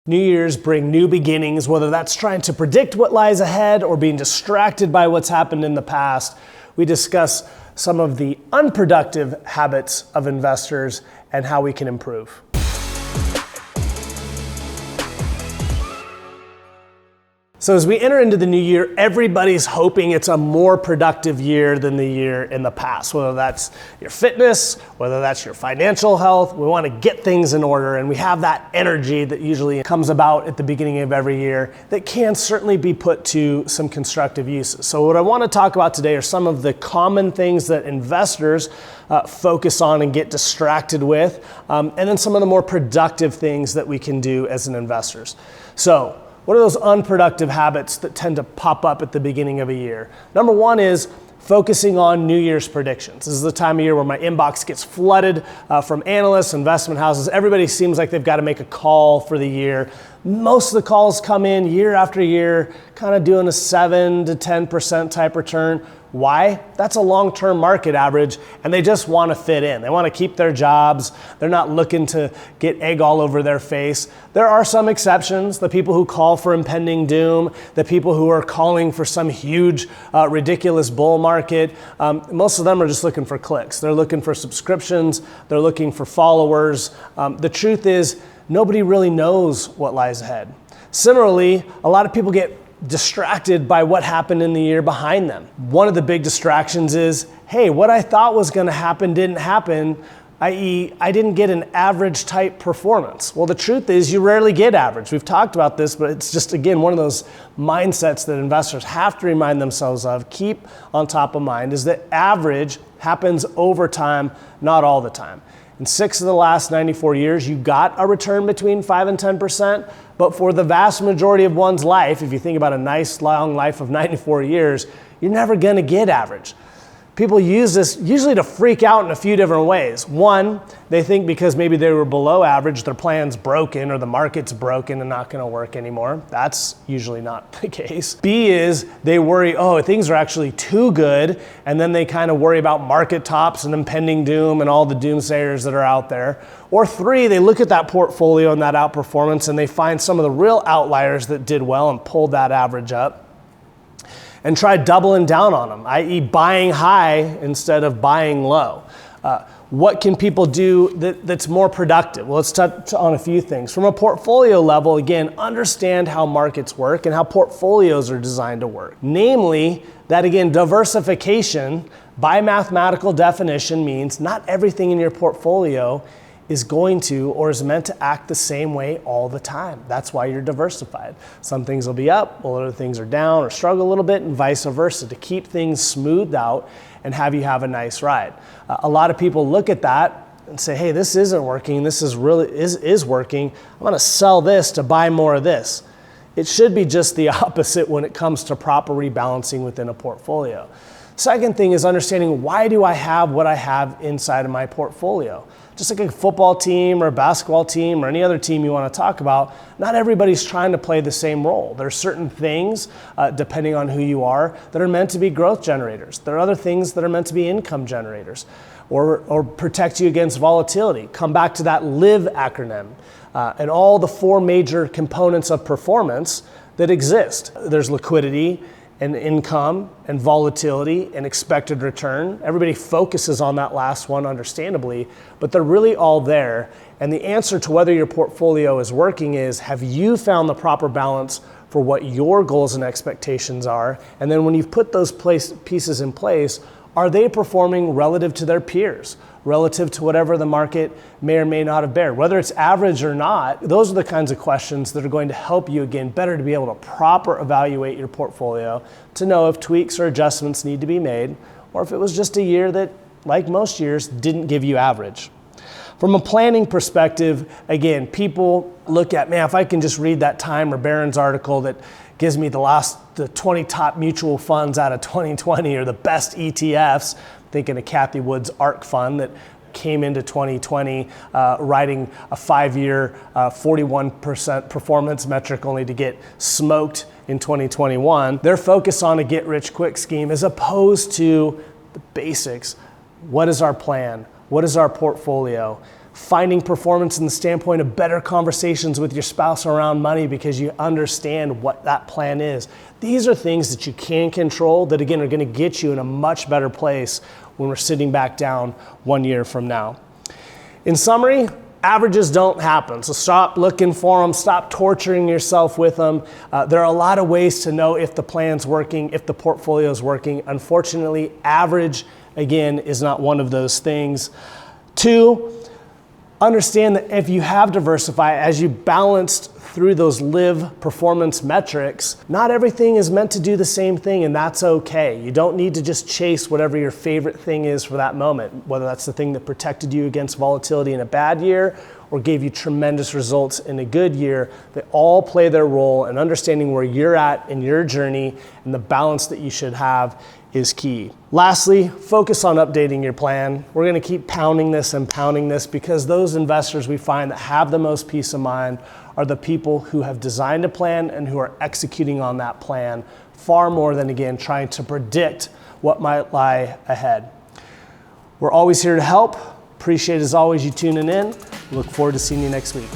New Year's bring new beginnings, whether that's trying to predict what lies ahead or being distracted by what's happened in the past. We discuss some of the unproductive habits of investors and how we can improve. So as we enter into the new year, everybody's hoping it's a more productive year than the year in the past, whether that's your fitness, whether that's your financial health. We want to get things in order, and we have that energy that usually comes about at the beginning of every year that can certainly be put to some constructive uses. So what I want to talk about today are some of the common things that investors focus on and get distracted with, and then some of the more productive things that we can do as an investors. So what are those unproductive habits that tend to pop up at the beginning of a year? Number one is focusing on New Year's predictions. This is the time of year where my inbox gets flooded from analysts, investment houses. Everybody seems like they've got to make a call for the year. Most of the calls come in year after year, kind of doing a 7 to 10% type return. Why? That's a long-term market average, and they just want to fit in. They want to keep their jobs. They're not looking to get egg all over their face. There are some exceptions, the people who call for impending doom, the people who are calling for some huge, ridiculous bull market. Most of them are just looking for clicks. They're looking for subscriptions. They're looking for followers. The truth is, nobody really knows what lies ahead. Similarly, a lot of people get distracted by what happened in the year behind them. One of the big distractions is, hey, what I thought was going to happen didn't happen, i.e., I didn't get an average type performance. Well, the truth is you rarely get average. We've talked about this, but it's just, again, one of those mindsets that investors have to remind themselves of, keep on top of mind, is that average happens over time, not all the time. In 6 of the last 94 years, you got a return between 5 and 10%, but for the vast majority of one's life, if you think about a nice long life of 94 years, you're never gonna get average. People use this usually to freak out in a few different ways. One, they think because maybe they were below average, their plan's broken or the market's broken and not gonna work anymore. That's usually not the case. B is they worry, oh, things are actually too good, and then they kind of worry about market tops and impending doom and all the doomsayers that are out there. Or 3, they look at that portfolio and that outperformance and they find some of the real outliers that did well and pulled that average up, and try doubling down on them, i.e. buying high instead of buying low. What can people do that's more productive? Well, let's touch on a few things. From a portfolio level, again, understand how markets work and how portfolios are designed to work. Namely, that again, diversification by mathematical definition means not everything in your portfolio is going to or is meant to act the same way all the time. That's why you're diversified. Some things will be up, while other things are down or struggle a little bit, and vice versa, to keep things smoothed out and have you have a nice ride. A lot of people look at that and say, hey, this isn't working, this is working, I'm gonna sell this to buy more of this. It should be just the opposite when it comes to proper rebalancing within a portfolio. Second thing is understanding, why do I have what I have inside of my portfolio? Just like a football team or a basketball team or any other team you want to talk about, not everybody's trying to play the same role. There are certain things, depending on who you are, that are meant to be growth generators. There are other things that are meant to be income generators or protect you against volatility. Come back to that LIVE acronym and all the 4 major components of performance that exist. There's liquidity and income and volatility and expected return. Everybody focuses on that last one, understandably, but they're really all there. And the answer to whether your portfolio is working is, have you found the proper balance for what your goals and expectations are? And then when you've put those pieces in place, are they performing relative to their peers, relative to whatever the market may or may not have bared? Whether it's average or not, those are the kinds of questions that are going to help you, again, better to be able to proper evaluate your portfolio to know if tweaks or adjustments need to be made, or if it was just a year that, like most years, didn't give you average. From a planning perspective, again, people look at, man, if I can just read that Time or Barron's article that gives me the 20 top mutual funds out of 2020 or the best ETFs, thinking of Cathie Wood's ARK fund that came into 2020 riding a 5-year 41% performance metric only to get smoked in 2021. They're focused on a get-rich-quick scheme as opposed to the basics. What is our plan? What is our portfolio? finding performance in the standpoint of better conversations with your spouse around money because you understand what that plan is. These are things that you can control that, again, are going to get you in a much better place when we're sitting back down 1 year from now. In summary, averages don't happen, so stop looking for them, stop torturing yourself with them. There are a lot of ways to know if the plan's working, if the portfolio is working. Unfortunately, average, again, is not one of those things. 2, understand that if you have diversified, as you balanced through those live performance metrics, not everything is meant to do the same thing, and that's okay. You don't need to just chase whatever your favorite thing is for that moment, whether that's the thing that protected you against volatility in a bad year or gave you tremendous results in a good year. They all play their role, and understanding where you're at in your journey and the balance that you should have is key. Lastly, focus on updating your plan. We're gonna keep pounding this because those investors we find that have the most peace of mind are the people who have designed a plan and who are executing on that plan far more than, again, trying to predict what might lie ahead. We're always here to help. Appreciate, as always, you tuning in. Look forward to seeing you next week.